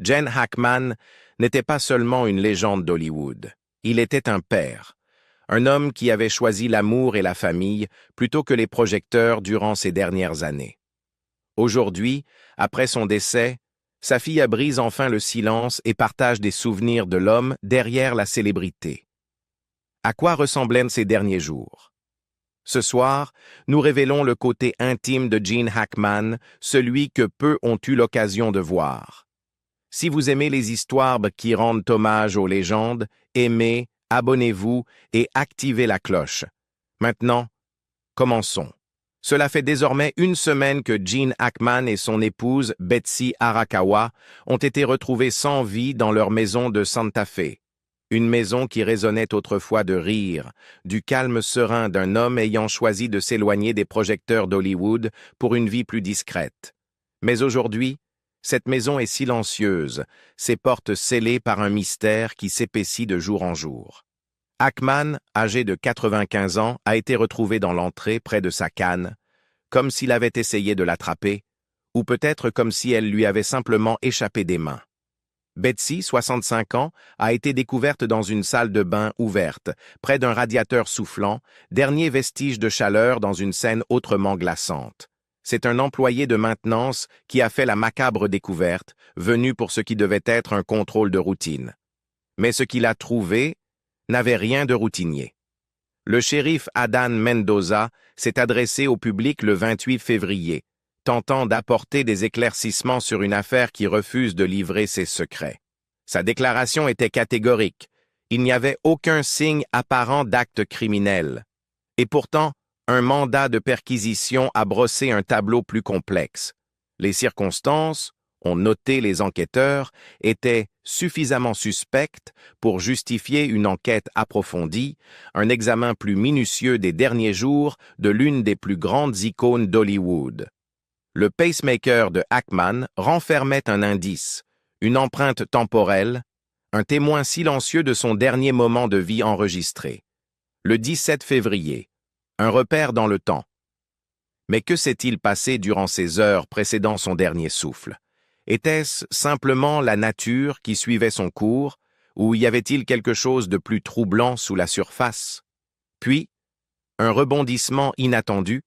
Gene Hackman n'était pas seulement une légende d'Hollywood. Il était un père, un homme qui avait choisi l'amour et la famille plutôt que les projecteurs durant ces dernières années. Aujourd'hui, après son décès, sa fille brise enfin le silence et partage des souvenirs de l'homme derrière la célébrité. À quoi ressemblaient ces derniers jours? Ce soir, nous révélons le côté intime de Gene Hackman, celui que peu ont eu l'occasion de voir. Si vous aimez les histoires qui rendent hommage aux légendes, aimez, abonnez-vous et activez la cloche. Maintenant, commençons. Cela fait désormais une semaine que Gene Hackman et son épouse, Betsy Arakawa, ont été retrouvés sans vie dans leur maison de Santa Fe. Une maison qui résonnait autrefois de rire, du calme serein d'un homme ayant choisi de s'éloigner des projecteurs d'Hollywood pour une vie plus discrète. Mais aujourd'hui, cette maison est silencieuse, ses portes scellées par un mystère qui s'épaissit de jour en jour. Hackman, âgé de 95 ans, a été retrouvé dans l'entrée près de sa canne, comme s'il avait essayé de l'attraper, ou peut-être comme si elle lui avait simplement échappé des mains. Betsy, 65 ans, a été découverte dans une salle de bain ouverte, près d'un radiateur soufflant, dernier vestige de chaleur dans une scène autrement glaçante. C'est un employé de maintenance qui a fait la macabre découverte, venu pour ce qui devait être un contrôle de routine. Mais ce qu'il a trouvé n'avait rien de routinier. Le shérif Adán Mendoza s'est adressé au public le 28 février, tentant d'apporter des éclaircissements sur une affaire qui refuse de livrer ses secrets. Sa déclaration était catégorique. Il n'y avait aucun signe apparent d'acte criminel. Et pourtant, un mandat de perquisition a brossé un tableau plus complexe. Les circonstances, ont noté les enquêteurs, étaient suffisamment suspectes pour justifier une enquête approfondie, un examen plus minutieux des derniers jours de l'une des plus grandes icônes d'Hollywood. Le pacemaker de Hackman renfermait un indice, une empreinte temporelle, un témoin silencieux de son dernier moment de vie enregistré. Le 17 février, un repère dans le temps. Mais que s'est-il passé durant ces heures précédant son dernier souffle? Était-ce simplement la nature qui suivait son cours, ou y avait-il quelque chose de plus troublant sous la surface? Puis, un rebondissement inattendu,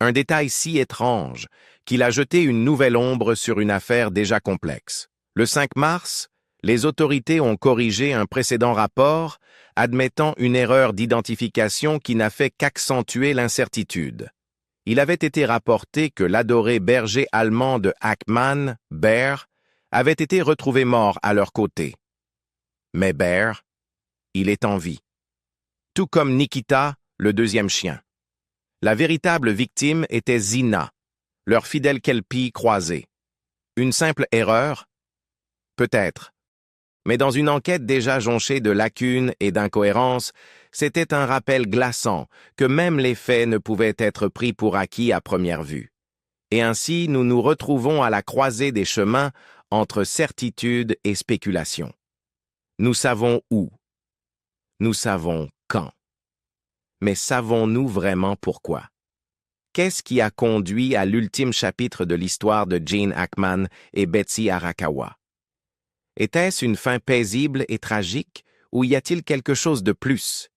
un détail si étrange qu'il a jeté une nouvelle ombre sur une affaire déjà complexe. Le 5 mars, les autorités ont corrigé un précédent rapport, admettant une erreur d'identification qui n'a fait qu'accentuer l'incertitude. Il avait été rapporté que l'adoré berger allemand de Hackman, Bear, avait été retrouvé mort à leur côté. Mais Bear, il est en vie. Tout comme Nikita, le deuxième chien. La véritable victime était Zina, leur fidèle kelpie croisée. Une simple erreur? Peut-être. Mais dans une enquête déjà jonchée de lacunes et d'incohérences, c'était un rappel glaçant que même les faits ne pouvaient être pris pour acquis à première vue. Et ainsi, nous nous retrouvons à la croisée des chemins entre certitude et spéculation. Nous savons où. Nous savons quand. Mais savons-nous vraiment pourquoi? Qu'est-ce qui a conduit à l'ultime chapitre de l'histoire de Gene Hackman et Betsy Arakawa? Était-ce une fin paisible et tragique, ou y a-t-il quelque chose de plus?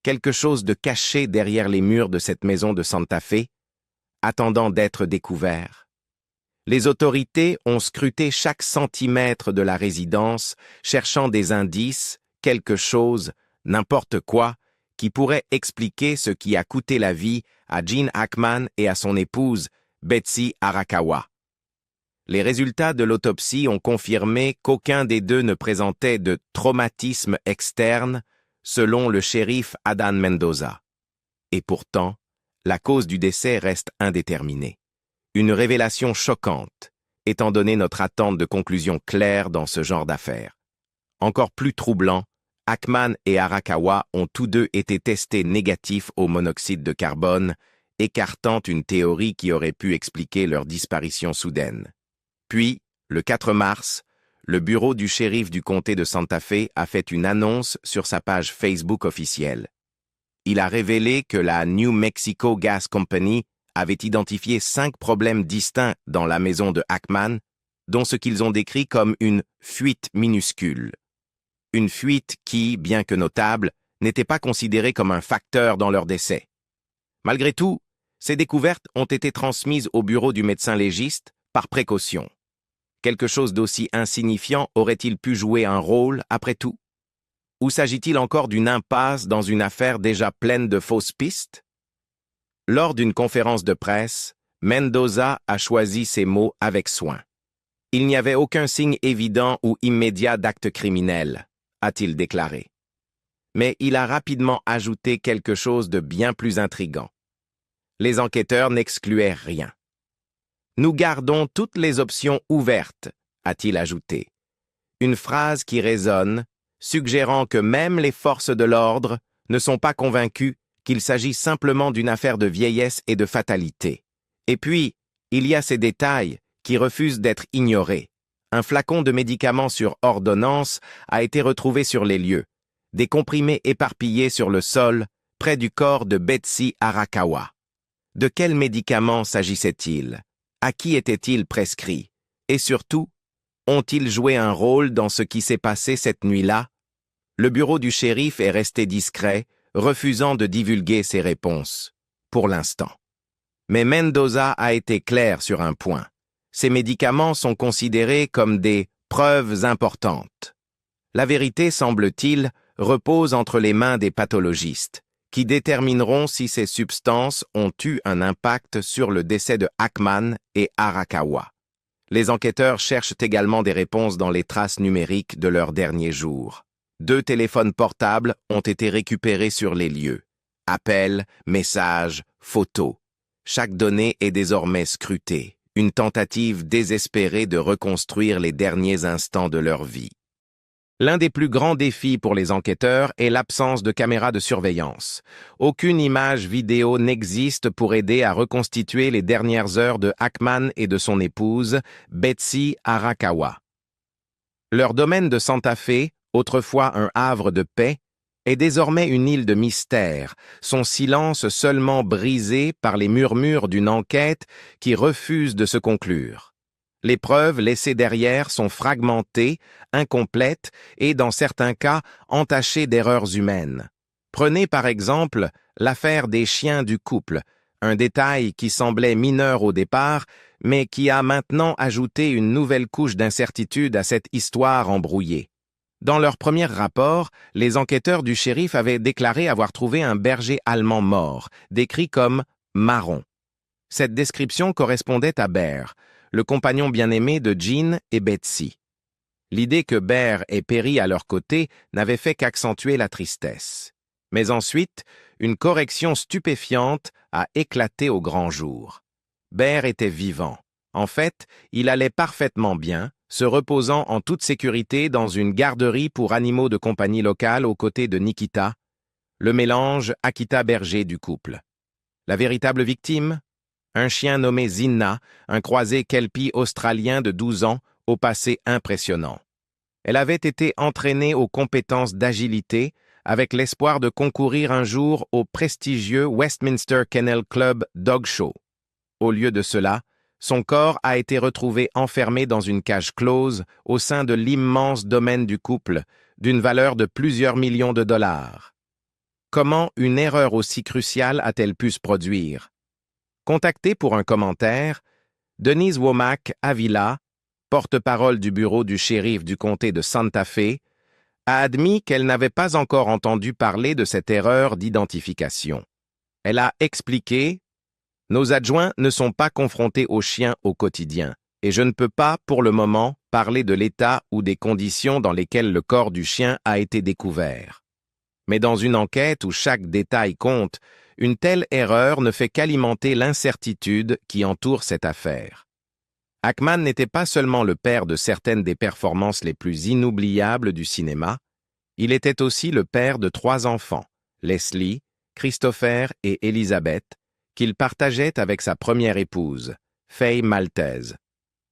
Quelque chose de caché derrière les murs de cette maison de Santa Fe, attendant d'être découvert? Les autorités ont scruté chaque centimètre de la résidence, cherchant des indices, quelque chose, n'importe quoi, qui pourrait expliquer ce qui a coûté la vie à Gene Hackman et à son épouse, Betsy Arakawa. Les résultats de l'autopsie ont confirmé qu'aucun des deux ne présentait de traumatisme externe, selon le shérif Adán Mendoza. Et pourtant, la cause du décès reste indéterminée. Une révélation choquante, étant donné notre attente de conclusions claires dans ce genre d'affaires. Encore plus troublant, Hackman et Arakawa ont tous deux été testés négatifs au monoxyde de carbone, écartant une théorie qui aurait pu expliquer leur disparition soudaine. Puis, le 4 mars, le bureau du shérif du comté de Santa Fe a fait une annonce sur sa page Facebook officielle. Il a révélé que la New Mexico Gas Company avait identifié 5 problèmes distincts dans la maison de Hackman, dont ce qu'ils ont décrit comme une fuite minuscule. Une fuite qui, bien que notable, n'était pas considérée comme un facteur dans leur décès. Malgré tout, ces découvertes ont été transmises au bureau du médecin légiste par précaution. Quelque chose d'aussi insignifiant aurait-il pu jouer un rôle après tout? Ou s'agit-il encore d'une impasse dans une affaire déjà pleine de fausses pistes? Lors d'une conférence de presse, Mendoza a choisi ses mots avec soin. Il n'y avait aucun signe évident ou immédiat d'acte criminel, a-t-il déclaré. Mais il a rapidement ajouté quelque chose de bien plus intrigant. Les enquêteurs n'excluaient rien. Nous gardons toutes les options ouvertes, a-t-il ajouté. Une phrase qui résonne, suggérant que même les forces de l'ordre ne sont pas convaincues qu'il s'agit simplement d'une affaire de vieillesse et de fatalité. Et puis, il y a ces détails qui refusent d'être ignorés. Un flacon de médicaments sur ordonnance a été retrouvé sur les lieux, des comprimés éparpillés sur le sol, près du corps de Betsy Arakawa. De quels médicaments s'agissait-il? À qui étaient-ils prescrits? Et surtout, ont-ils joué un rôle dans ce qui s'est passé cette nuit-là? Le bureau du shérif est resté discret, refusant de divulguer ses réponses, pour l'instant. Mais Mendoza a été clair sur un point. Ces médicaments sont considérés comme des preuves importantes. La vérité, semble-t-il, repose entre les mains des pathologistes, qui détermineront si ces substances ont eu un impact sur le décès de Hackman et Arakawa. Les enquêteurs cherchent également des réponses dans les traces numériques de leurs derniers jours. 2 téléphones portables ont été récupérés sur les lieux. Appels, messages, photos. Chaque donnée est désormais scrutée, une tentative désespérée de reconstruire les derniers instants de leur vie. L'un des plus grands défis pour les enquêteurs est l'absence de caméras de surveillance. Aucune image vidéo n'existe pour aider à reconstituer les dernières heures de Hackman et de son épouse, Betsy Arakawa. Leur domaine de Santa Fe, autrefois un havre de paix, est désormais une île de mystère, son silence seulement brisé par les murmures d'une enquête qui refuse de se conclure. Les preuves laissées derrière sont fragmentées, incomplètes et, dans certains cas, entachées d'erreurs humaines. Prenez par exemple l'affaire des chiens du couple, un détail qui semblait mineur au départ, mais qui a maintenant ajouté une nouvelle couche d'incertitude à cette histoire embrouillée. Dans leur premier rapport, les enquêteurs du shérif avaient déclaré avoir trouvé un berger allemand mort, décrit comme « marron ». Cette description correspondait à Bear, le compagnon bien-aimé de Jean et Betsy. L'idée que Bear ait péri à leur côté n'avait fait qu'accentuer la tristesse. Mais ensuite, une correction stupéfiante a éclaté au grand jour. Bear était vivant. En fait, il allait parfaitement bien, se reposant en toute sécurité dans une garderie pour animaux de compagnie locale aux côtés de Nikita, le mélange Akita-berger du couple. La véritable victime? Un chien nommé Zinna, un croisé kelpie australien de 12 ans, au passé impressionnant. Elle avait été entraînée aux compétences d'agilité avec l'espoir de concourir un jour au prestigieux Westminster Kennel Club Dog Show. Au lieu de cela, son corps a été retrouvé enfermé dans une cage close au sein de l'immense domaine du couple, d'une valeur de plusieurs millions de dollars. Comment une erreur aussi cruciale a-t-elle pu se produire? Contactée pour un commentaire, Denise Womack Avila, porte-parole du bureau du shérif du comté de Santa Fe, a admis qu'elle n'avait pas encore entendu parler de cette erreur d'identification. Elle a expliqué « Nos adjoints ne sont pas confrontés aux chiens au quotidien, et je ne peux pas, pour le moment, parler de l'état ou des conditions dans lesquelles le corps du chien a été découvert. Mais dans une enquête où chaque détail compte, une telle erreur ne fait qu'alimenter l'incertitude qui entoure cette affaire. Hackman n'était pas seulement le père de certaines des performances les plus inoubliables du cinéma, il était aussi le père de 3 enfants, Leslie, Christopher et Elizabeth, qu'il partageait avec sa première épouse, Faye Maltese.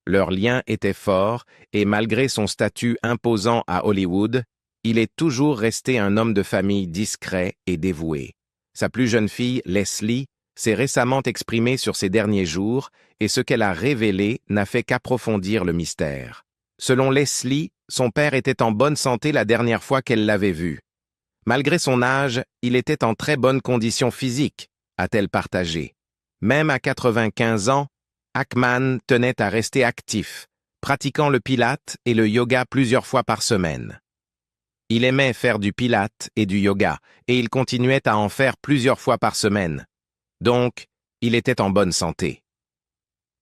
Leur lien était fort et malgré son statut imposant à Hollywood, il est toujours resté un homme de famille discret et dévoué. Sa plus jeune fille, Leslie, s'est récemment exprimée sur ces derniers jours et ce qu'elle a révélé n'a fait qu'approfondir le mystère. Selon Leslie, son père était en bonne santé la dernière fois qu'elle l'avait vu. Malgré son âge, il était en très bonne condition physique, a-t-elle partagé. Même à 95 ans, Ackman tenait à rester actif, pratiquant le pilate et le yoga plusieurs fois par semaine. Il aimait faire du pilate et du yoga, et il continuait à en faire plusieurs fois par semaine. Donc, il était en bonne santé.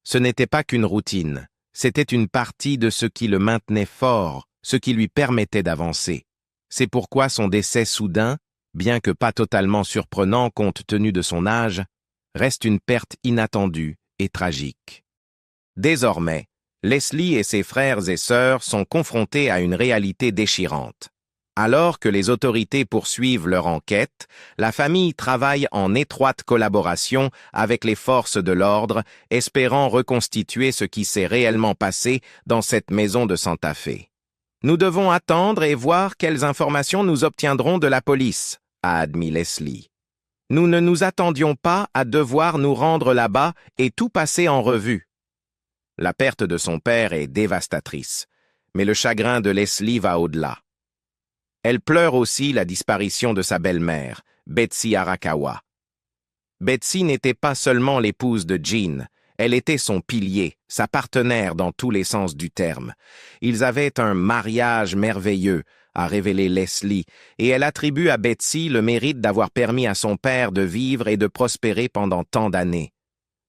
Ce n'était pas qu'une routine, c'était une partie de ce qui le maintenait fort, ce qui lui permettait d'avancer. C'est pourquoi son décès soudain, bien que pas totalement surprenant compte tenu de son âge, reste une perte inattendue et tragique. Désormais, Leslie et ses frères et sœurs sont confrontés à une réalité déchirante. Alors que les autorités poursuivent leur enquête, la famille travaille en étroite collaboration avec les forces de l'ordre, espérant reconstituer ce qui s'est réellement passé dans cette maison de Santa Fe. Nous devons attendre et voir quelles informations nous obtiendrons de la police, a admis Leslie. Nous ne nous attendions pas à devoir nous rendre là-bas et tout passer en revue. La perte de son père est dévastatrice, mais le chagrin de Leslie va au-delà. Elle pleure aussi la disparition de sa belle-mère, Betsy Arakawa. Betsy n'était pas seulement l'épouse de Gene, elle était son pilier, sa partenaire dans tous les sens du terme. Ils avaient un mariage merveilleux, a révélé Leslie, et elle attribue à Betsy le mérite d'avoir permis à son père de vivre et de prospérer pendant tant d'années.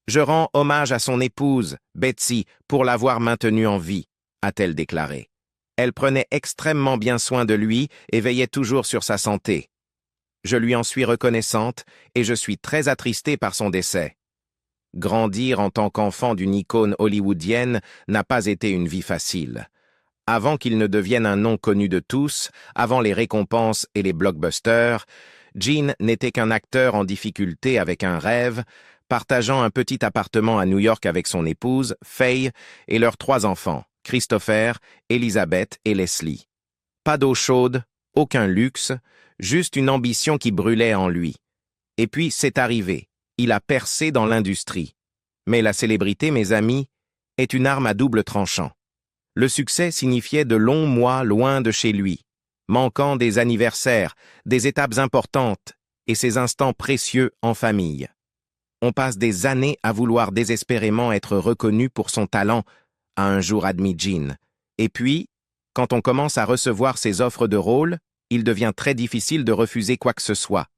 Je rends hommage à son épouse, Betsy, pour l'avoir maintenu en vie, a-t-elle déclaré. Elle prenait extrêmement bien soin de lui et veillait toujours sur sa santé. Je lui en suis reconnaissante et je suis très attristée par son décès. Grandir en tant qu'enfant d'une icône hollywoodienne n'a pas été une vie facile. Avant qu'il ne devienne un nom connu de tous, avant les récompenses et les blockbusters, Gene n'était qu'un acteur en difficulté avec un rêve, partageant un petit appartement à New York avec son épouse, Faye, et leurs 3 enfants, Christopher, Elizabeth et Leslie. Pas d'eau chaude, aucun luxe, juste une ambition qui brûlait en lui. Et puis, c'est arrivé. Il a percé dans l'industrie. Mais la célébrité, mes amis, est une arme à double tranchant. Le succès signifiait de longs mois loin de chez lui, manquant des anniversaires, des étapes importantes et ces instants précieux en famille. On passe des années à vouloir désespérément être reconnu pour son talent, a un jour admis Gene. Et puis, quand on commence à recevoir ses offres de rôle, il devient très difficile de refuser quoi que ce soit.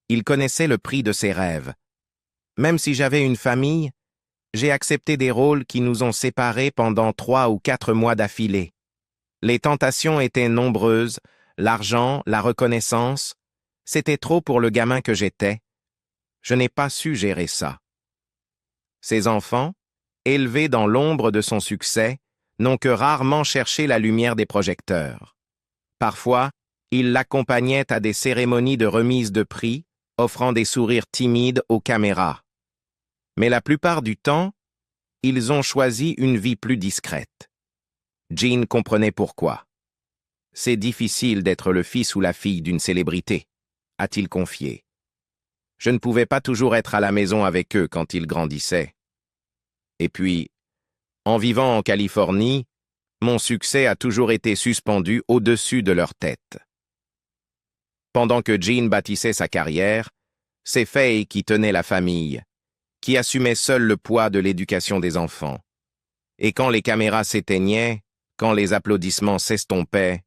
Il connaissait le prix de ses rêves. Même si j'avais une famille, j'ai accepté des rôles qui nous ont séparés pendant 3 ou 4 mois d'affilée. Les tentations étaient nombreuses, l'argent, la reconnaissance, c'était trop pour le gamin que j'étais. Je n'ai pas su gérer ça. Ses enfants, élevés dans l'ombre de son succès, n'ont que rarement cherché la lumière des projecteurs. Parfois, ils l'accompagnaient à des cérémonies de remise de prix, offrant des sourires timides aux caméras. Mais la plupart du temps, ils ont choisi une vie plus discrète. Gene comprenait pourquoi. C'est difficile d'être le fils ou la fille d'une célébrité, a-t-il confié. Je ne pouvais pas toujours être à la maison avec eux quand ils grandissaient. Et puis, en vivant en Californie, mon succès a toujours été suspendu au-dessus de leur tête. Pendant que Gene bâtissait sa carrière, c'est Faye qui tenait la famille, qui assumait seul le poids de l'éducation des enfants. Et quand les caméras s'éteignaient, quand les applaudissements s'estompaient,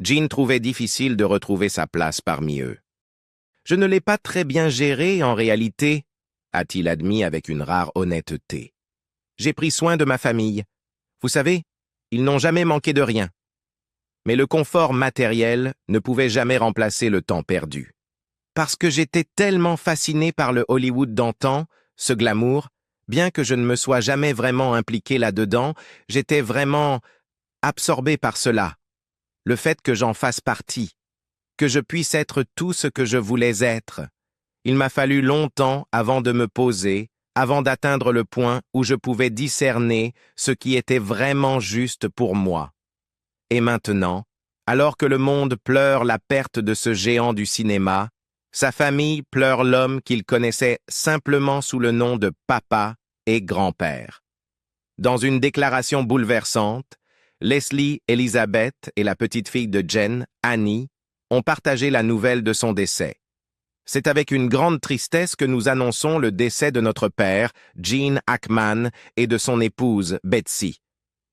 Gene trouvait difficile de retrouver sa place parmi eux. Je ne l'ai pas très bien géré en réalité, a-t-il admis avec une rare honnêteté. J'ai pris soin de ma famille. Vous savez, ils n'ont jamais manqué de rien. Mais le confort matériel ne pouvait jamais remplacer le temps perdu. Parce que j'étais tellement fasciné par le Hollywood d'antan, ce glamour, bien que je ne me sois jamais vraiment impliqué là-dedans, j'étais vraiment absorbé par cela. Le fait que j'en fasse partie, que je puisse être tout ce que je voulais être. Il m'a fallu longtemps avant de me poser, avant d'atteindre le point où je pouvais discerner ce qui était vraiment juste pour moi. Et maintenant, alors que le monde pleure la perte de ce géant du cinéma, Sa famille pleure l'homme qu'il connaissait simplement sous le nom de papa et grand-père. Dans une déclaration bouleversante, Leslie Elizabeth et la petite fille de Jen, Annie, ont partagé la nouvelle de son décès. C'est avec une grande tristesse que nous annonçons le décès de notre père, Gene Hackman, et de son épouse, Betsy.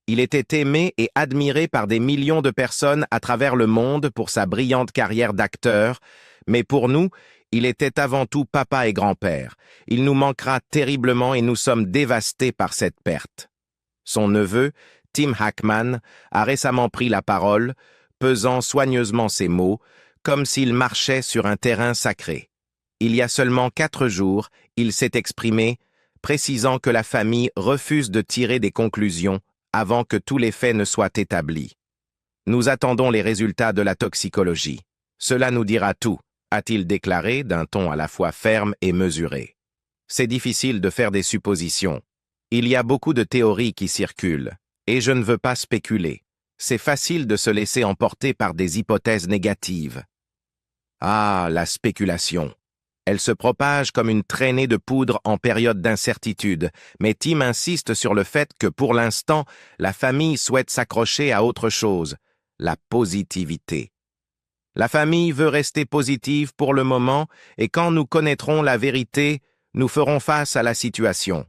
Il était aimé et admiré par des millions de personnes à travers le monde pour sa brillante carrière d'acteur, mais pour nous, il était avant tout papa et grand-père. Il nous manquera terriblement et nous sommes dévastés par cette perte. Son neveu, Tim Hackman, a récemment pris la parole, pesant soigneusement ses mots, comme s'il marchait sur un terrain sacré. Il y a seulement 4 jours, il s'est exprimé, précisant que la famille refuse de tirer des conclusions avant que tous les faits ne soient établis. Nous attendons les résultats de la toxicologie. Cela nous dira tout, a-t-il déclaré d'un ton à la fois ferme et mesuré. C'est difficile de faire des suppositions. Il y a beaucoup de théories qui circulent, et je ne veux pas spéculer. C'est facile de se laisser emporter par des hypothèses négatives. Ah, la spéculation. Elle se propage comme une traînée de poudre en période d'incertitude, mais Tim insiste sur le fait que pour l'instant, la famille souhaite s'accrocher à autre chose, la positivité. La famille veut rester positive pour le moment et quand nous connaîtrons la vérité, nous ferons face à la situation.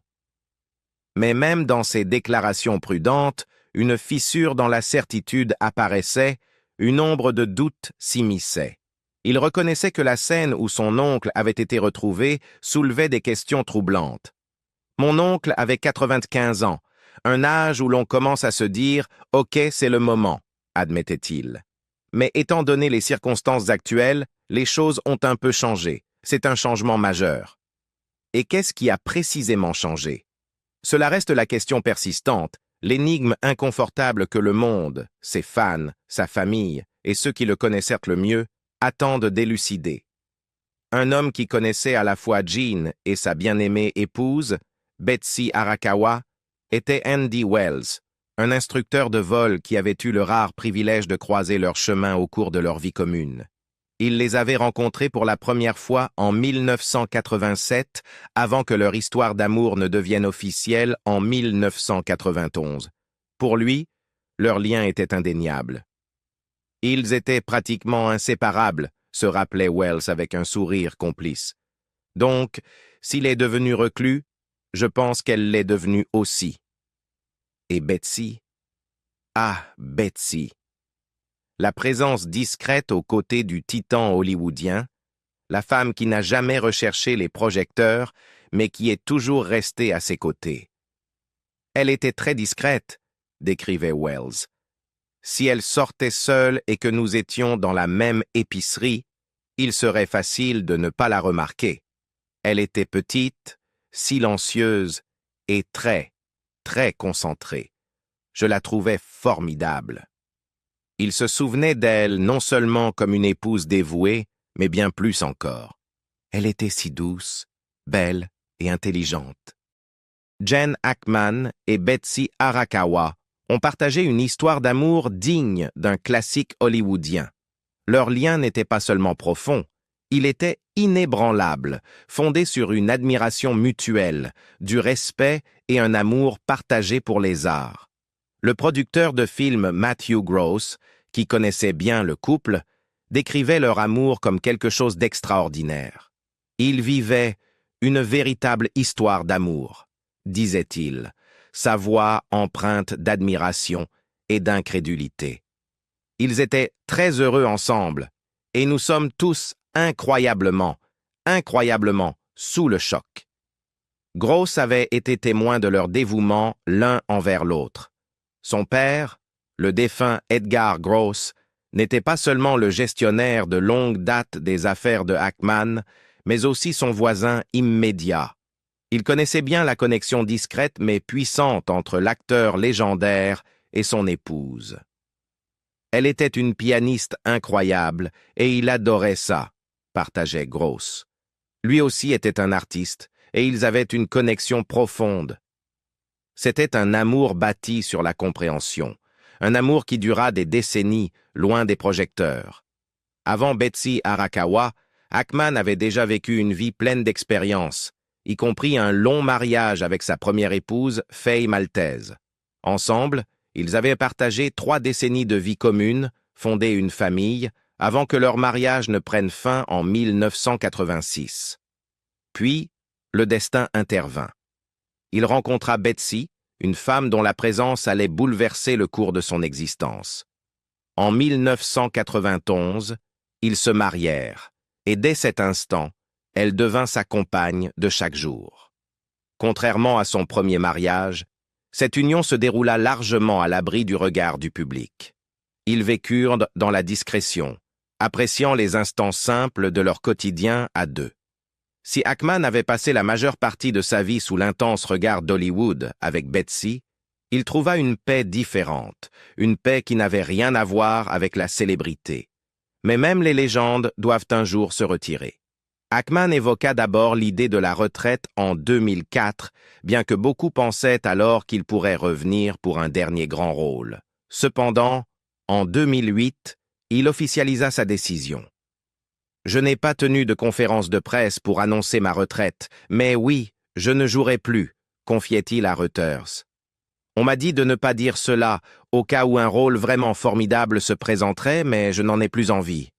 Mais même dans ces déclarations prudentes, une fissure dans la certitude apparaissait, une ombre de doute s'immisçait. Il reconnaissait que la scène où son oncle avait été retrouvé soulevait des questions troublantes. Mon oncle avait 95 ans, un âge où l'on commence à se dire « Ok, c'est le moment », admettait-il. Mais étant donné les circonstances actuelles, les choses ont un peu changé. C'est un changement majeur. Et qu'est-ce qui a précisément changé? Cela reste la question persistante, l'énigme inconfortable que le monde, ses fans, sa famille et ceux qui le connaissent le mieux attendent d'élucider. Un homme qui connaissait à la fois Gene et sa bien-aimée épouse, Betsy Arakawa, était Andy Wells, un instructeur de vol qui avait eu le rare privilège de croiser leur chemin au cours de leur vie commune. Il les avait rencontrés pour la première fois en 1987, avant que leur histoire d'amour ne devienne officielle en 1991. Pour lui, leur lien était indéniable. Ils étaient pratiquement inséparables, se rappelait Wells avec un sourire complice. Donc, s'il est devenu reclus, je pense qu'elle l'est devenue aussi. Et Betsy? Ah, Betsy! La présence discrète aux côtés du titan hollywoodien, la femme qui n'a jamais recherché les projecteurs, mais qui est toujours restée à ses côtés. Elle était très discrète, décrivait Wells. Si elle sortait seule et que nous étions dans la même épicerie, il serait facile de ne pas la remarquer. Elle était petite, silencieuse et très, très concentrée. Je la trouvais formidable. Il se souvenait d'elle non seulement comme une épouse dévouée, mais bien plus encore. Elle était si douce, belle et intelligente. Gene Hackman et Betsy Arakawa ont partagé une histoire d'amour digne d'un classique hollywoodien. Leur lien n'était pas seulement profond, il était inébranlable, fondé sur une admiration mutuelle, du respect et un amour partagé pour les arts. Le producteur de films Matthew Gross, qui connaissait bien le couple, décrivait leur amour comme quelque chose d'extraordinaire. Ils vivaient une véritable histoire d'amour, disait-il, sa voix empreinte d'admiration et d'incrédulité. Ils étaient très heureux ensemble, et nous sommes tous incroyablement sous le choc. Gross avait été témoin de leur dévouement l'un envers l'autre. Son père, le défunt Edgar Gross, n'était pas seulement le gestionnaire de longue date des affaires de Hackman, mais aussi son voisin immédiat. Il connaissait bien la connexion discrète mais puissante entre l'acteur légendaire et son épouse. Elle était une pianiste incroyable et il adorait ça, partageait Gross. Lui aussi était un artiste et ils avaient une connexion profonde. C'était un amour bâti sur la compréhension, un amour qui dura des décennies, loin des projecteurs. Avant Betsy Arakawa, Ackman avait déjà vécu une vie pleine d'expériences, y compris un long mariage avec sa première épouse, Faye Maltese. Ensemble, ils avaient partagé 3 décennies de vie commune, fondé une famille, avant que leur mariage ne prenne fin en 1986. Puis, le destin intervint. Il rencontra Betsy, une femme dont la présence allait bouleverser le cours de son existence. En 1991, ils se marièrent, et dès cet instant, elle devint sa compagne de chaque jour. Contrairement à son premier mariage, cette union se déroula largement à l'abri du regard du public. Ils vécurent dans la discrétion, appréciant les instants simples de leur quotidien à deux. Si Ackman avait passé la majeure partie de sa vie sous l'intense regard d'Hollywood avec Betsy, il trouva une paix différente, une paix qui n'avait rien à voir avec la célébrité. Mais même les légendes doivent un jour se retirer. Ackman évoqua d'abord l'idée de la retraite en 2004, bien que beaucoup pensaient alors qu'il pourrait revenir pour un dernier grand rôle. Cependant, en 2008, il officialisa sa décision. « Je n'ai pas tenu de conférence de presse pour annoncer ma retraite, mais oui, je ne jouerai plus », confiait-il à Reuters. « On m'a dit de ne pas dire cela, au cas où un rôle vraiment formidable se présenterait, mais je n'en ai plus envie. »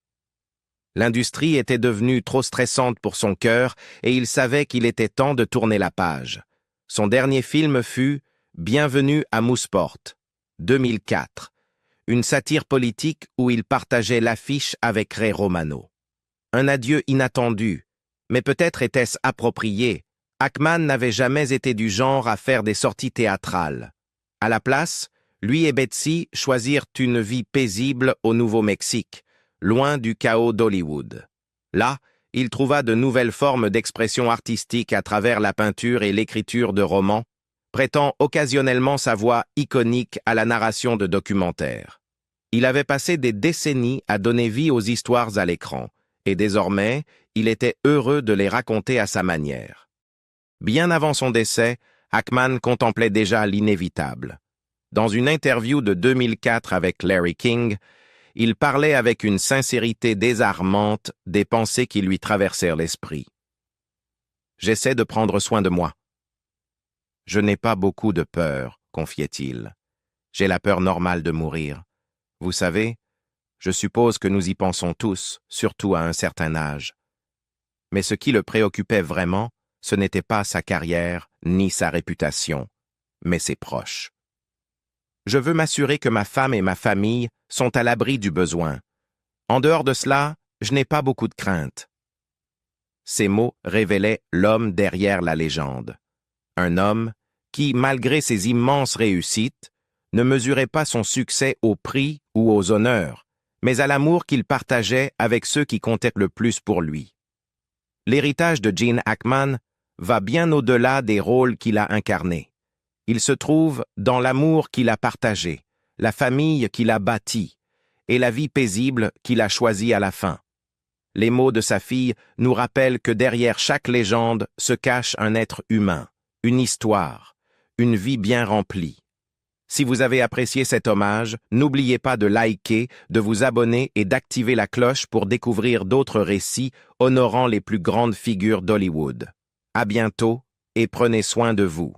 L'industrie était devenue trop stressante pour son cœur et il savait qu'il était temps de tourner la page. Son dernier film fut « Bienvenue à Mooseport » 2004, une satire politique où il partageait l'affiche avec Ray Romano. Un adieu inattendu, mais peut-être était-ce approprié. Ackman n'avait jamais été du genre à faire des sorties théâtrales. À la place, lui et Betsy choisirent une vie paisible au Nouveau-Mexique, loin du chaos d'Hollywood. Là, il trouva de nouvelles formes d'expression artistique à travers la peinture et l'écriture de romans, prêtant occasionnellement sa voix iconique à la narration de documentaires. Il avait passé des décennies à donner vie aux histoires à l'écran, et désormais, il était heureux de les raconter à sa manière. Bien avant son décès, Ackman contemplait déjà l'inévitable. Dans une interview de 2004 avec Larry King, il parlait avec une sincérité désarmante des pensées qui lui traversèrent l'esprit. « J'essaie de prendre soin de moi. Je n'ai pas beaucoup de peur, confiait-il. J'ai la peur normale de mourir. Vous savez, je suppose que nous y pensons tous, surtout à un certain âge. Mais ce qui le préoccupait vraiment, ce n'était pas sa carrière ni sa réputation, mais ses proches. Je veux m'assurer que ma femme et ma famille sont à l'abri du besoin. En dehors de cela, je n'ai pas beaucoup de crainte. » Ces mots révélaient l'homme derrière la légende. Un homme qui, malgré ses immenses réussites, ne mesurait pas son succès au prix ou aux honneurs, mais à l'amour qu'il partageait avec ceux qui comptaient le plus pour lui. L'héritage de Gene Hackman va bien au-delà des rôles qu'il a incarnés. Il se trouve dans l'amour qu'il a partagé, la famille qu'il a bâtie et la vie paisible qu'il a choisie à la fin. Les mots de sa fille nous rappellent que derrière chaque légende se cache un être humain, une histoire, une vie bien remplie. Si vous avez apprécié cet hommage, n'oubliez pas de liker, de vous abonner et d'activer la cloche pour découvrir d'autres récits honorant les plus grandes figures d'Hollywood. À bientôt et prenez soin de vous.